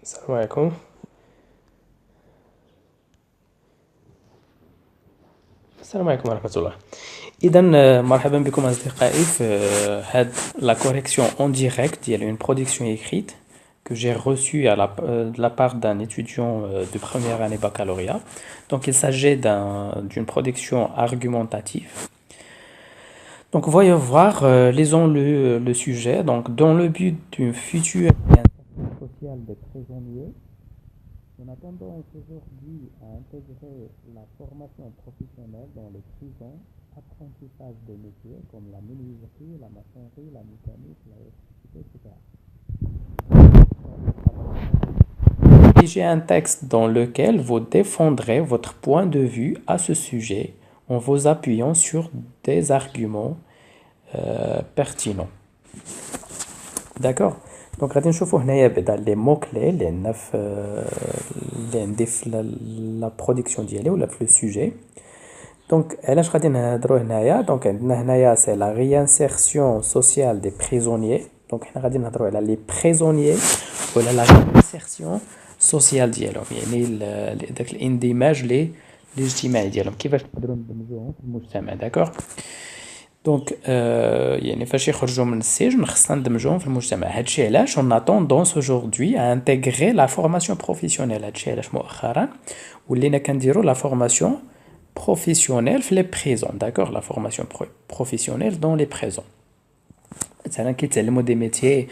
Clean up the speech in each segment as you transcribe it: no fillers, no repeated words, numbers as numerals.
السلام عليكم. السلام عليكم ورحمة الله. إذا مرحبا بكم أصدقائي في هاد la correction en direct ديال une production écrite que j'ai reçue de la part d'un étudiant de première année baccalauréat. Donc il s'agit d'une production argumentative. Donc voyons voir, lisons le sujet. Donc dans le but d'une future réinsertion sociale des prisonniers, on a tendance aujourd'hui à intégrer la formation professionnelle dans les prisons, apprentissage des métiers comme la menuiserie, la maçonnerie, la mécanique, l'électricité, etc. Rédigez un texte dans lequel vous défendrez votre point de vue à ce sujet en vous appuyant sur des arguments pertinents. D'accord. Donc غادي نشوفوا هنايا بعدا لي مو كلي اللي عندنا في اللي عندي في لا برودكسيون ديالي ولا في لو سوجي. دونك علاش غادي نهضروا هنايا؟ دونك عندنا هنايا سي لا ريانسيرسيون سوسيال دي بريزونيي. دونك حنا غادي نهضروا على لي بريزونيي ولا لا ريانسيرسيون سوسيال ديالهم، يعني داك الاندماج الاجتماعي ديالهم، كيفاش نقدروا ندمجوهم في المجتمع. داكوغ. دونك يعني فاش يخرجوا من السجن خصنا ندمجوهم في المجتمع. هادشي علاش on a tendance aujourd'hui à intégrer la formation professionnelle. هادشي علاش مؤخرا ولينا كنديروا لا فورماسيون بروفيسيونيل في لي بريزون. داكوغ. لا فورماسيون بروفيسيونيل دون لي بريزون، مثلا كيتعلموا دي ميتيي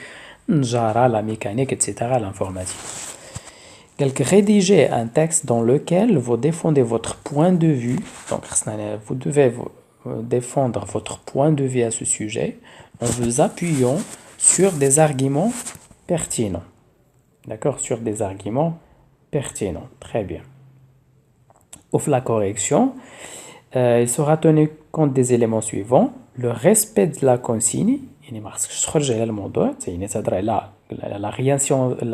النجاره، لا ميكانيك اتسيتيرا، لانفورماتيك. قالك rédiger un texte dans lequel vous défendez votre point de vue. Donc vous devez défendre votre point de vue à ce sujet en vous appuyant sur des arguments pertinents. D'accord? Sur des arguments pertinents. Très bien. Au la correction, il sera tenu compte des éléments suivants: le respect de la consigne,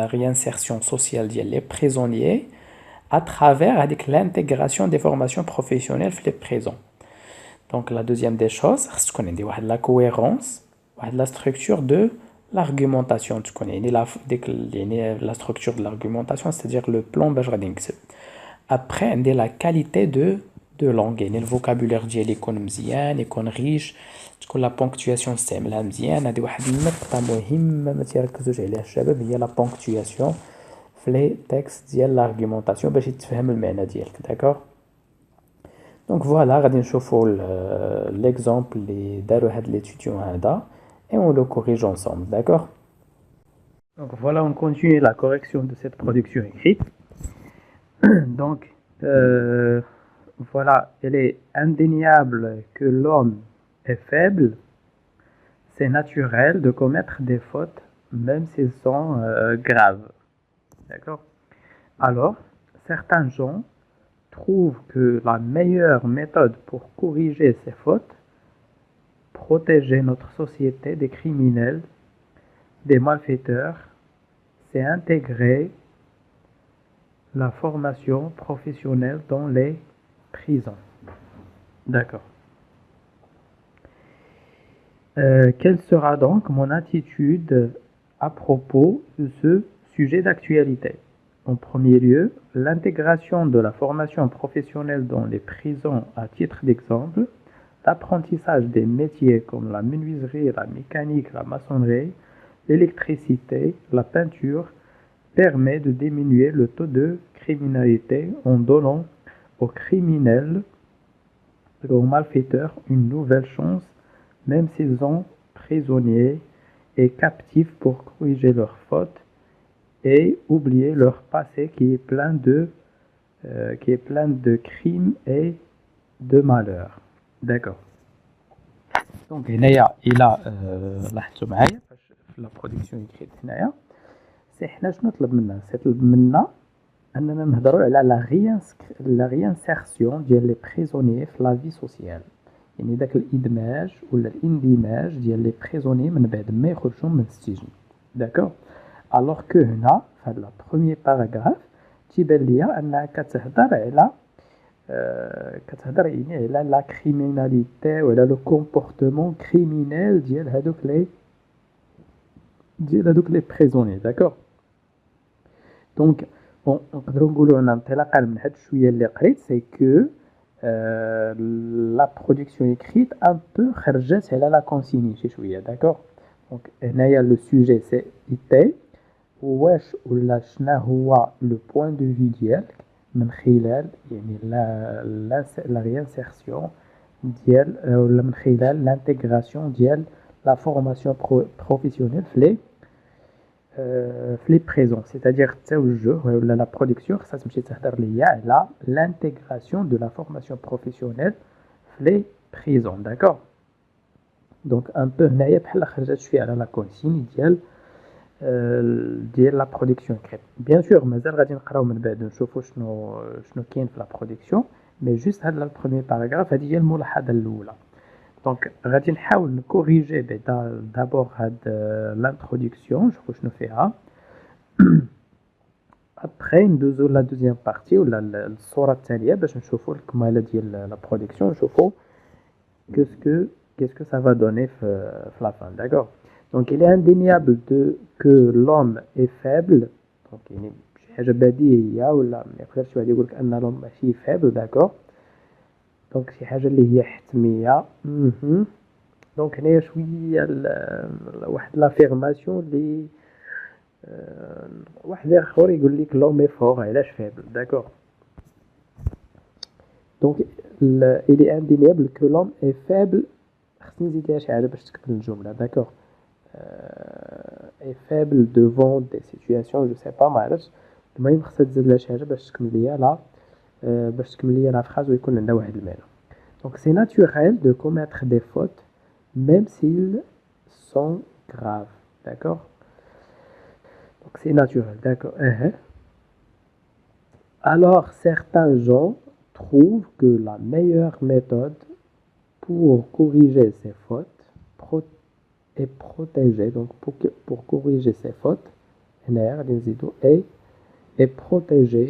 la réinsertion sociale des prisonniers à travers avec l'intégration des formations professionnelles les prisons. Donc la deuxième des choses, c'est qu'on a la cohérence, la structure de l'argumentation. Tu connais la structure de l'argumentation, c'est-à-dire le plan Bajradinx. Après, on a la qualité de langue. Le vocabulaire ديالي يكون مزيان، يكون riche، تكون la ponctuation استعملها مزيان. هذه واحد النقطة مهمة ما تيركزوش عليها الشباب، هي la ponctuation في les textes ديال l'argumentation باش يتفهم المعنى ديالك. D'accord. Donc voilà, غادي نشوفوا l'exemple اللي داروا هاد l'étudiant هذا et on le corrige ensemble. D'accord. Donc voilà, on continue la correction de cette production écrite. Donc voilà, il est indéniable que l'homme est faible. C'est naturel de commettre des fautes, même s'ils sont graves. D'accord. Alors, certains gens trouvent que la meilleure méthode pour corriger ces fautes, protéger notre société des criminels, des malfaiteurs, c'est intégrer la formation professionnelle dans les prisons. D'accord. Quelle sera donc mon attitude à propos de ce sujet d'actualité? En premier lieu, l'intégration de la formation professionnelle dans les prisons à titre d'exemple, l'apprentissage des métiers comme la menuiserie, la mécanique, la maçonnerie, l'électricité, la peinture, permet de diminuer le taux de criminalité en donnant aux criminels et aux malfaiteurs une nouvelle chance, même s'ils sont prisonniers et captifs, pour corriger leurs fautes et oublier leur passé qui est plein de crimes et de malheurs. D'accord. Donc هنايا الى لاحظتوا معايا فاش في لا برودكسيون écrite هنايا سي حنا شنو طلب منا؟ سي طلب منا اننا نهضروا على لا ريانسيرسيون ديال لي بريزونيي في لا في سوسيال، يعني داك الادماج ولا الاندماج ديال لي بريزونيي من بعد ما يخرجوا من السجن. داكوغ. الوغ كو هنا في هاد لا بروميير باراغراف تيبان ليا انها كتهضر يعني على لا كريميناليتي وعلى لو كومبورتمون كريمينيل ديال هادوك لي بريزونيي. داكوغ. دونك بون نقدروا نقولوا ان انطلاقا من هاد شويه اللي قريت سي كو لا برودكسيون ايكريت ان بو خرجت على لا كونسيني شي شويه داكور. دونك هنايا لو سوجي سي ايتي واش ولا شنا هو لو بوين دو في ديالك من خلال يعني لا ريانسيرسيون ديال ولا من خلال لانتيغراسيون ديال لا فورماسيون بروفيسيونيل في لي بريزون سيتادير التوجه ولا لا برودكسيون خصها تمشي تهضر ليا على لانتيغراسيون دو لا فورماسيون بروفيسيونيل في لي بريزون داكور. دونك ان بو هنايا بحال خرجت شويه على لا كونسيني ديال لا برودكسيون كريت. بيان سور مازال غادي نقراو من بعد نشوفوا شنو كاين في لا برودكسيون مي جوست هاد البروميير باراغراف هادي هي الملاحظه الاولى. دونك غادي نحاول نكوريجي بعدا دابور هاد لانتروداكسيون نشوفوا شنو فيها ابخي ندوزو لا دوزيام بارتي ولا الصوره الثانيه باش نشوفوا الكماله ديال لا برودكسيون نشوفوا qu'est-ce que ça va donner في la fin d'accord. Donc il est indéniable que l'homme est faible donc يعني شي حاجه بديهيه ولا ما يقدرش واحد يقول لك ان l'homme ماشي فaible d'accord. دونك شي حاجه اللي هي حتميه دونك هنايا شويه واحد لافيرماسيون اللي واحد اخر يقول لك لو مي فور علاش فيبل داكور. دونك il est indéniable que l'homme est faible خصني نزيد ليها شي حاجه باش تكمل الجمله داكور. est faible devant des situations je sais pas ما عرفتش المهم خصها تزيد لها شي حاجه باش تكمل ليا لا phrase ويكون عندها واحد المعنى. Donc c'est naturel de commettre des fautes même s'ils sont graves, d'accord. Donc c'est naturel, d'accord. Alors certains gens trouvent que la meilleure méthode pour corriger ces fautes et protéger, donc pour corriger ces fautes, et protéger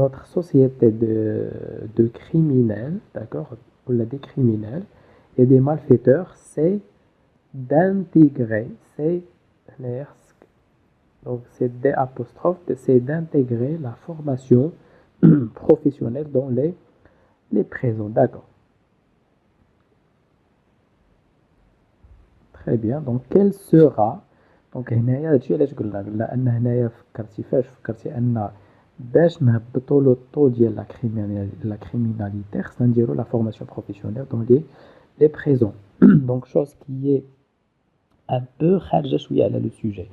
notre société de criminels, d'accord, ou des criminels et des malfaiteurs, c'est d'intégrer, donc c'est D apostrophe, c'est d'intégrer la formation professionnelle dans les prisons, d'accord. Très bien, donc quel sera, donc هنايا هادشي علاش قلنا لان هنايا فكرتي ان باش نهبطوا لو طو ديال لا كريميناليتي خصنا نديرو لا فورماسيون بروفيسيونيل دون لي بريزون. دونك شوز كي ان بو خارجه شويه على لو سوجي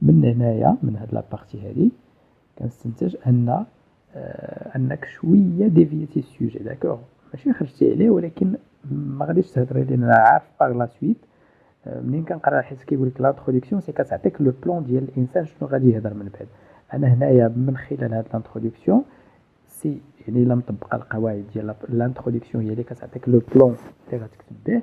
من هنايا من هاد لا بارتي هادي كنستنتج انك شويه ديفيتي السوجي داكور ماشي خرجتي عليه ولكن ما غاديش تهضري لان انا عارف باغ لا سويت منين كنقرا حيت كيقول لك لانتروداكسيون سي كتعطيك لو بلان ديال الانسان شنو غادي يهضر من بعد. انا هنايا من خلال هاد لانتروداكسيون سي يعني الا مطبقه القواعد ديال لانتروداكسيون هي اللي كتعطيك لو بلان اللي غتكتب به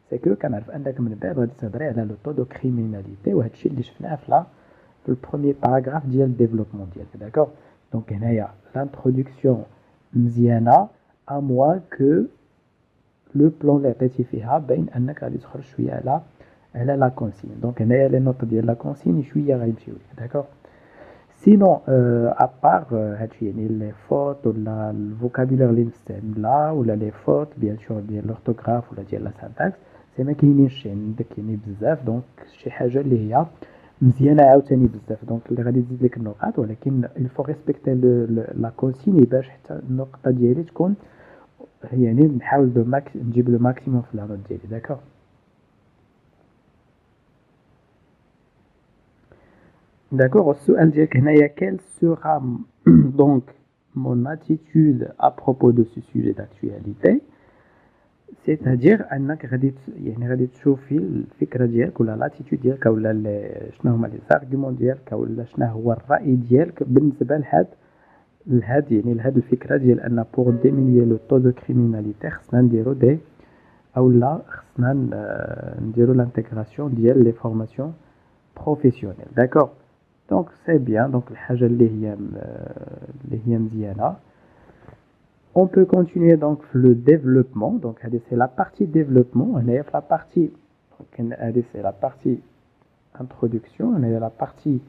سي كو كنعرف انك من بعد غادي تهضري على لو طو دو كريميناليتي وهذا الشيء اللي شفناه في البروميير باراغراف ديال الديفلوبمون ديالك داكور. دونك هنايا لانتروداكسيون مزيانه ا موان كو لو بلان اللي عطيتي فيها باين انك غادي تخرج شويه على لا كونسين. دونك هنايا لي نوت ديال لا كونسين شويه غيمشيو لك داكور. سينون ابار هادشي يعني لي فوت ولا الفوكابولير اللي نستعملها ولا لي فوت بيان سور ديال لورتوغراف ولا ديال لا سانتاكس سي ما كاينينش عندك يعني بزاف. دونك شي حاجه اللي هي مزيانه عاوتاني بزاف دونك اللي غادي تزيد لك النقاط ولكن الفو ريسبكتي لا كونسين باش حتى النقطه ديالي تكون يعني نحاول نجيب لو ماكسيموم في لا نوت ديالي داكور. D'accord, السؤال ديالك هنايا quelle sera donc mon attitude à propos de ce sujet d'actualité, c'est-à-dire انك غادي تشوفي الفكره ديالك ولا لاتيتود ديالك ولا شنو هما لي زارغومون ديالك ولا شنو هو الراي ديالك بالنسبه لهاد يعني لهاد الفكره ديال ان بور ديمينيي لو طو دو كريميناليتي خصنا نديرو دي اولا خصنا نديرو لانتيغراسيون ديال لي فورماسيون بروفيسيونيل داكور. دونك سي بيان دونك الحاجه اللي هي مزيانه. On peut continuer donc le développement. Donc c'est la partie développement. On est la partie donc c'est la partie introduction. On est la partie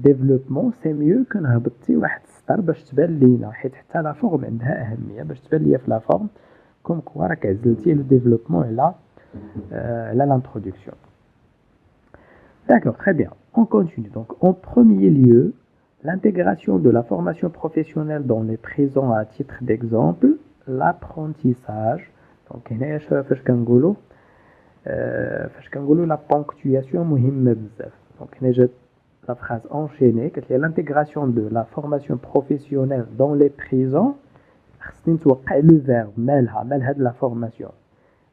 développement c'est mieux que نهبطي واحد السطر باش تبان لينا حيت حتى لا فورم عندها أهمية باش تبان ليا في لا فورم كوم كوا راك عزلتي لو développement على l'introduction. D'accord, très bien. On continue. Donc, en premier lieu, l'intégration de la formation professionnelle dans les présents à titre d'exemple, l'apprentissage. Donc, هنا فاش كنقولوا la ponctuation مهمة بزاف. Donc, هنا جات la phrase enchaînée qui est l'intégration de la formation professionnelle dans les présents. خصني نتوقع le verbe مالها de la formation.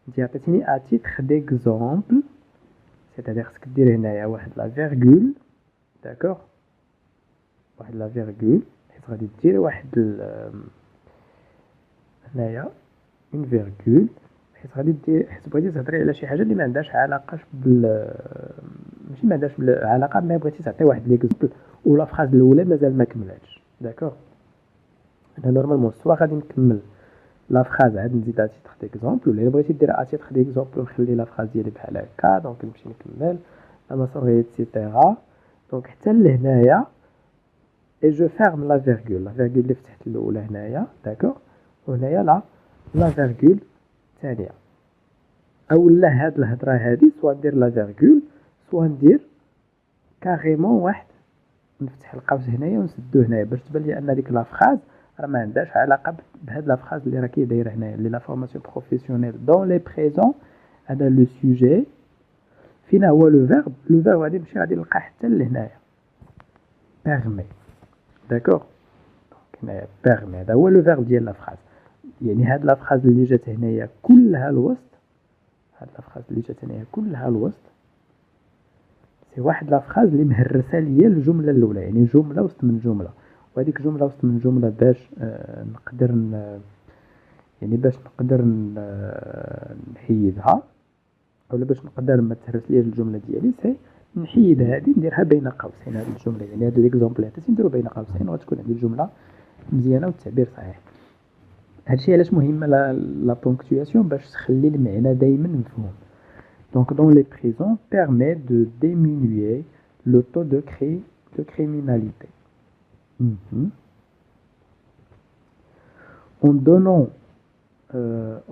انت عطيتيني à titre d'exemple. C'est-à-dire que دير هنايا واحد لا فيرغول داكوغ واحد لا فيرغول حيت غادي دير واحد هنايا اون فيرغول حيت غادي دير حيت بغيتي تهضري على شي حاجه اللي ما عندهاش علاقه ماشي ما عندهاش علاقه ما بغيتي تعطي واحد ليكزامبل ولا فراز الاولى مازال ما كملاتش داكوغ. انا نورمالمون سوا غادي نكمل لا فراز عاد نزيد ا تيتر ديكزامبل ولا بغيتي دير ا تيتر ديكزامبل ونخلي لا فراز ديالي بحال هكا دونك نمشي نكمل انا صافي ايتترا دونك حتى لهنايا اي جو فيرم لا فيرغول اللي فتحت الاولى هنايا داكوغ وهنايا لا فيرغول الثانيه اولا هاد الهضره هادي سوا ندير لا فيرغول سوا ندير كاريمون واحد نفتح القوس هنايا ونسدو هنايا باش تبان لي ان ديك لا فراز راه ما عندهاش علاقه بهاد لا فراز اللي راكي دايره هنايا اللي لا فورماسيون بروفيسيونيل دون لي بريزون هذا لو سوجي فينا هو لو فيرب غادي نمشي غادي نلقى حتى لهنايا بيرمي داكوغ دونك هنايا بيرمي هذا هو لو فيرب ديال لا فراز يعني هاد لا فراز اللي جات هنايا كلها الوسط هاد لا فراز اللي جات هنايا كلها الوسط سي واحد لا فراز اللي مهرسه ليا الجمله الاولى يعني جمله وسط من جمله وهذيك جمله وسط من جمله باش نقدر يعني باش نقدر نحيدها اولا باش نقدر ما تهرس ليا الجمله ديالي سي نحيدها هذه نديرها بين قوسين هذه الجمله يعني هذا ليكزامبل اللي عطيتي نديرو بين قوسين وغتكون عندي الجمله مزيانه والتعبير صحيح. هادشي علاش مهمه لا بونكتواسيون باش تخلي المعنى دائما مفهوم. Donc dans les prisons permet de diminuer le taux de criminalité. En donnant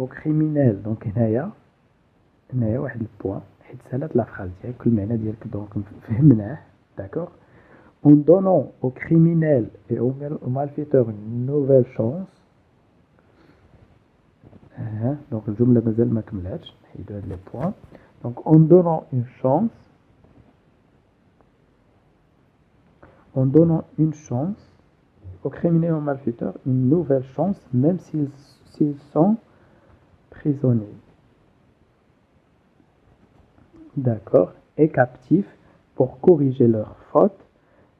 aux criminels donc هنايا واحد البوان حيت سالات لا فراز ديالك كل معنى ديالك دونك فهمناه داكوغ. En donnant aux criminels et aux malfaiteurs une nouvelle chance. Donc الجملة مازال ما كملاتش نحيدو هاد لي بوان. Donc en donnant une chance aux criminels et aux malfaiteurs, une nouvelle chance, même s'ils sont prisonniers. D'accord. Et captifs pour corriger leurs fautes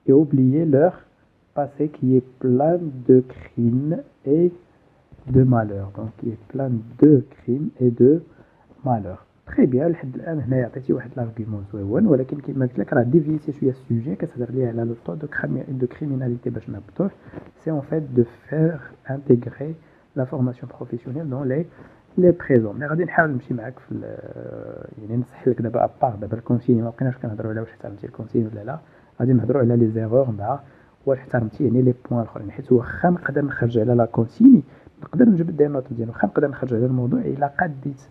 et oublier leur passé qui est plein de crimes et de malheurs. Donc il est plein de crimes et de malheurs. تري بيان لحد الان هنايا عطيتي واحد لارغيومون زوين ولكن كيما قلت لك راه ديفيتي شويه السوجي كتهضر ليه على لو طو دو كريميناليتي باش نهبطوه سي اون فيت دو فير انتيغري لا فورماسيون بروفيسيونيل دون لي بريزون. مي غادي نحاول نمشي معاك في يعني نصح لك دابا ابار دابا الكونسيني ما بقيناش كنهضروا على واش احترمتي الكونسيني ولا لا غادي نهضروا على لي زيرور مع واش احترمتي يعني لي بوين الاخرين حيت واخا نقدر نخرج على لا كونسيني نقدر نجبد دي نوت ديالو واخا نقدر نخرج على الموضوع الا قديت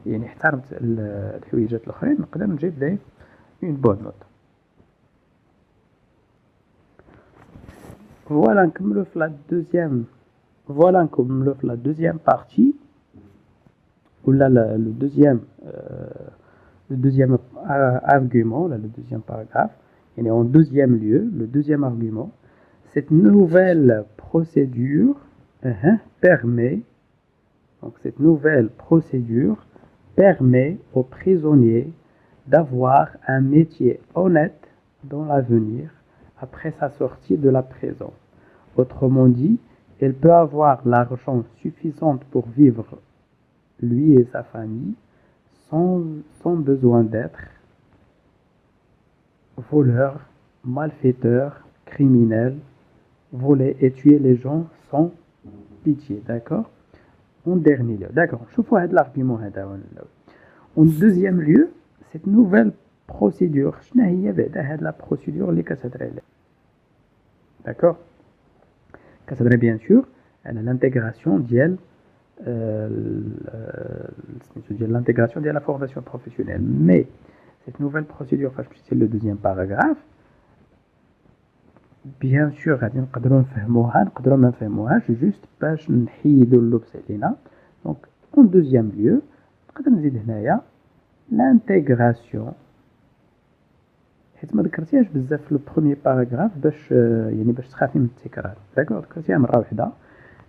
يعني احترمت الحويجات الاخرين نقدر نجيب ليه اون بون نوت. فوالا نكملو في لا دوزيام بارتي ولا لو دوزيام argument ولا le deuxième paragraphe يعني en deuxième lieu le deuxième argument cette nouvelle procédure permet aux prisonniers d'avoir un métier honnête dans l'avenir après sa sortie de la prison. Autrement dit, il peut avoir l'argent suffisant pour vivre lui et sa famille sans besoin d'être voleur, malfaiteur, criminel, voler et tuer les gens sans pitié, d'accord? En dernier lieu, d'accord, شوفوا هذا l'argument هذا. En deuxième lieu, cette nouvelle procédure شنو هي بعدا هاد لا بروسيدور اللي كتهضر عليها d'accord. كتهضري bien sûr على l'intégration ديال l'intégration de la formation professionnelle. Mais cette nouvelle procédure, c'est le deuxième paragraphe, bien sûr غادي نقدروا نفهموها نقدروا ما نفهموهاش juste باش نحيدوا اللبس علينا. donc en deuxième lieu نقدر نزيد هنايا l'intégration حيت ما ذكرتيهاش بزاف في لو بروميير باراغراف باش يعني باش تخافي من التكرار. داكوغ ذكرتيها مره واحده،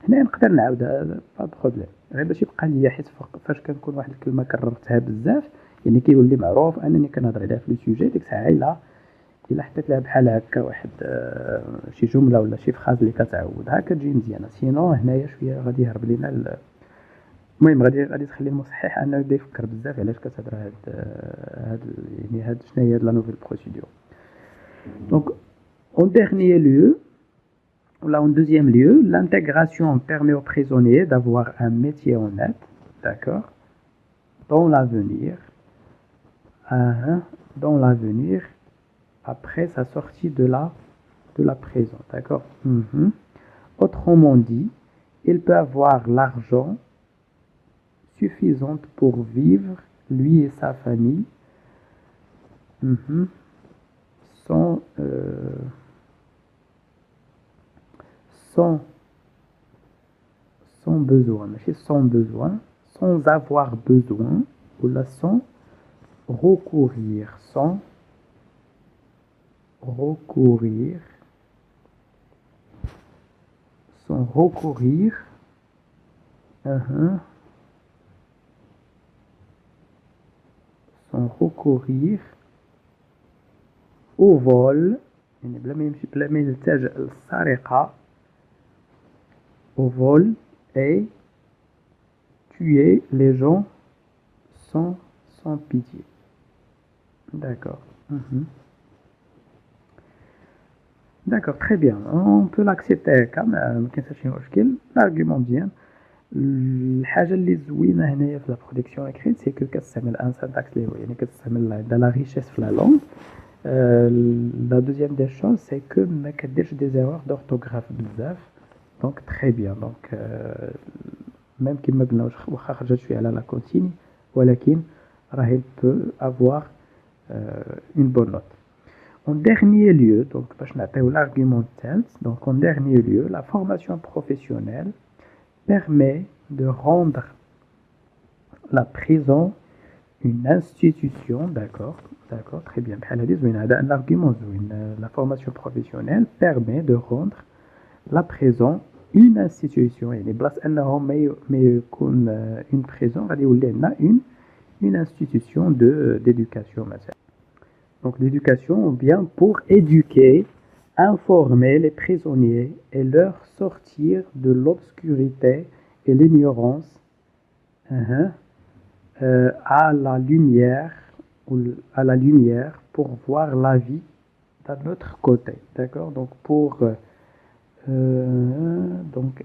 هنا نقدر نعاودها با بروبليم غير باش يبقى ليا، حيت فاش كنكون واحد الكلمه كررتها بزاف يعني كيولي معروف انني كنهضر عليها في لو سوجي. ديك الساعه الا حطيت لها بحال هكا واحد شي جمله ولا شي فراز اللي كتعودها كتجي مزيانه. سينو هنايا شويه غادي يهرب لينا المهم غادي تخلي المصحح انه يبدا يفكر بزاف علاش كتهضر هاد يعني هاد شنو هي لا نوفيل بروسيدور. دونك en dernier lieu là en deuxième lieu l'intégration permet aux prisonniers d'avoir un métier honnête, d'accord, dans l'avenir après sa sortie de la prison, d'accord. Autrement dit, il peut avoir l'argent suffisante pour vivre, lui et sa famille, sans besoin, sans avoir besoin, ou là sans recourir au vol, يعني بلا ما يلتجأ للسرقة، au vol et tuer les gens sans pitié. D'accord. D'accord, très bien. On peut l'accepter quand même. ما كاينش شي مشكل. L'argument bien. الحاجة اللي زوينة هنايا في لا برودكسيون écrite c'est que كتستعمل ان syntaxe اللي هو يعني كتستعمل de la richesse في la langue. La deuxième des choses c'est que ما كديرش des erreurs d'orthographe بزاف. Donc très bien. Donc même كما قلنا واخا خرجت شويه على لا كونسيني ولكن راهي peut avoir une bonne note. En dernier lieu, donc باش نعطيو l'argument الثالث, donc en dernier lieu, la formation professionnelle permet de rendre la prison une institution, d'accord, très bien. بحال هادي زوينه، هذا un argument زوين. La formation professionnelle permet de rendre la prison une institution، يعني بلاص انه ما يكون une prison غادي يولي عندنا une institution d'éducation مثلا. Donc l'éducation bien pour éduquer, informer les prisonniers et leur sortir de l'obscurité et l'ignorance à la lumière pour voir la vie d'un autre côté, d'accord. Donc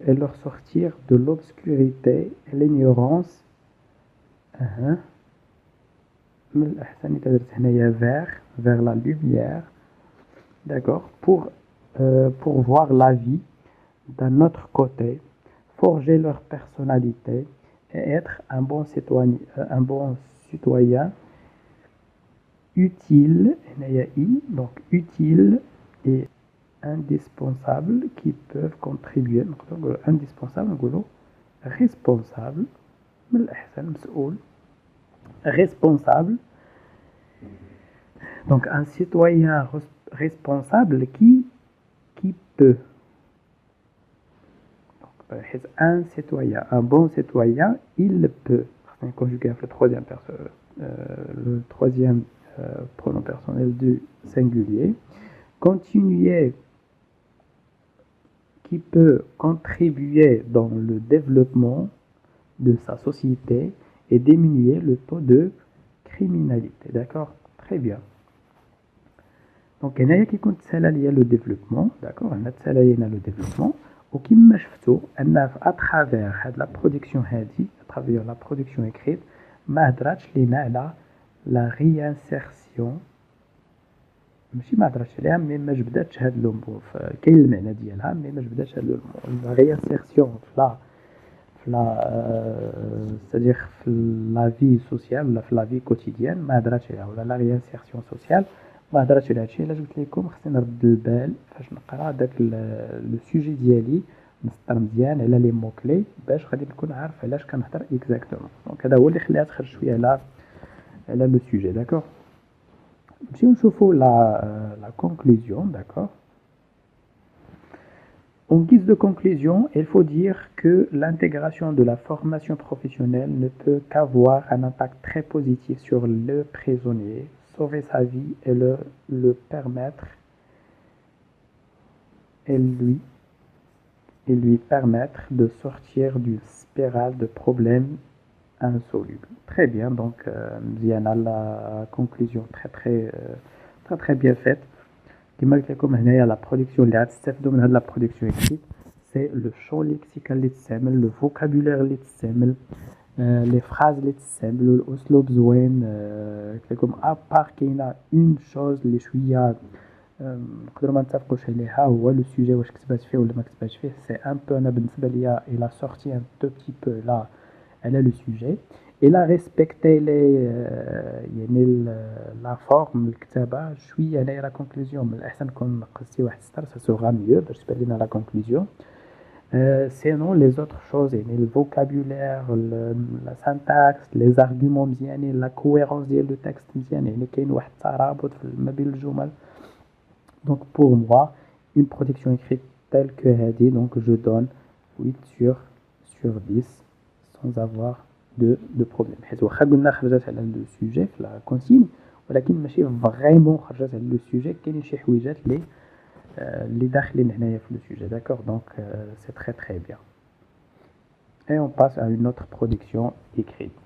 et leur sortir de l'obscurité et l'ignorance من الأحسن إذا درت هنايا vers la lumière, d'accord, pour voir la vie d'un autre côté, forger leur personnalité et être un bon citoyen utile, donc utile et indispensable qui peuvent contribuer, indispensable responsable من الأحسن مسؤول responsable, donc un citoyen responsable qui peut, donc, un citoyen, un bon citoyen, il peut, conjugué avec le troisième pronom personnel du singulier, continuer, qui peut contribuer dans le développement de sa société et diminuer le taux de criminalité, d'accord, très bien. Donc هنايا كيكون تسالى ليا لو ديفلوبمون، داكوغ، هنا تسالى لينا لو ديفلوبمون، وكما شفتوا ان اترافير هاد لا برودكسيون هادي، اترافير لا برودكسيون اكريت، ما هضراتش لينا على لا ريانسيرسيون ماشي ما هضرتش عليها مي ما جبداتش هاد لو مو كاين المعنى ديالها مي ما جبداتش هاد لو مو لا ريانسيرسيون c'est-à-dire في لا في سوسيال ولا في لا في كوتيديان ما هضراتش عليها ولا لا ريانسيرسيون سوسيال ما هضراتش على هادشي. الا جبت لكم خصني نرد البال فاش نقرا داك لو سوجي ديالي نسطر مزيان على لي مو كلي باش غادي نكون عارف علاش كنهضر اكزاكتومون. دونك هذا هو اللي خليها تخرج شويه على لو سوجي. داكوغ نمشيو نشوفو la conclusion, d'accord. En guise de conclusion, il faut dire que l'intégration de la formation professionnelle ne peut qu'avoir un impact très positif sur le prisonnier, sauver sa vie et le permettre et lui permettre de sortir d'une spirale de problèmes insolubles. Très bien, donc Ziana, la conclusion très bien faite. كما قلت لكم هنايا لا برودكسيون اللي غتستافدوا من هاد لا برودكسيون اكريت سي لو شون ليكسيكال اللي تستعمل، لو فوكابولير اللي تستعمل، لي فراز اللي تستعملوا، الاسلوب زوين. قلت لكم ابار كاينه اون شوز اللي شويه نقدروا ما نتفقوش عليها هو لو سوجي واش كتبات فيه ولا ما كتباتش فيه. سي ان بو انا بالنسبه ليا الى سورتي ان تو بتي بو لا على لو سوجي الى ريسبكتي لي يعني لا فورم الكتابه شويه. هنايا لا كونكلوزيون من الاحسن نكون نقصتي واحد السطر سا سوغا ميو باش تبان لينا لا كونكلوزيون. سينون لي زوتر شوز يعني الفوكابولير، لا سانتاكس، لي زارغومون مزيانين، لا كويرونس ديال لو تكست مزيان، يعني كاين واحد الترابط ما بين الجمل. دونك بور موا اون برودكسيون écrite telle que هادي دونك جو دون 8 sur 10 sans avoir de problème. حيت واخا قلنا خرجت على لو سوجي في لا كونسين ولكن ماشي فريمون خرجت على لو سوجي، كاينين شي حويجات اللي داخلين هنايا في لو سوجي. داكوغ دونك سي très bien. Et on passe à une autre production écrite.